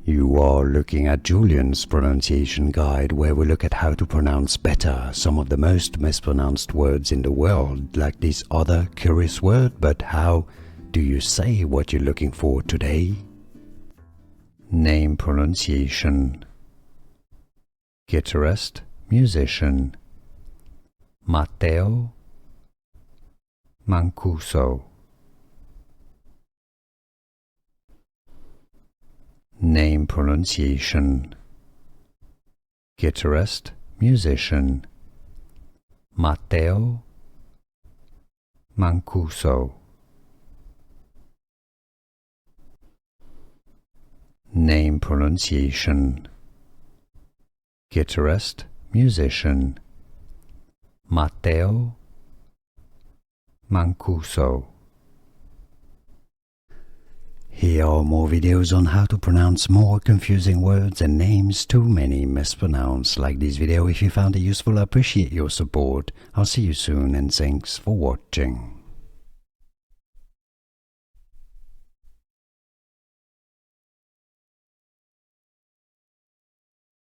You are looking at Julian's pronunciation guide, where we look at how to pronounce better some of the most mispronounced words in the world, like this other curious word. But how do you say what you're looking for today? Name pronunciation: guitarist, musician, Matteo Mancuso. Name pronunciation: guitarist, musician, Matteo Mancuso. Name pronunciation: guitarist, musician, Matteo Mancuso. Here are more videos on how to pronounce more confusing words and names too many mispronounced. Like this video if you found it useful. I appreciate your support. I'll see you soon and thanks for watching.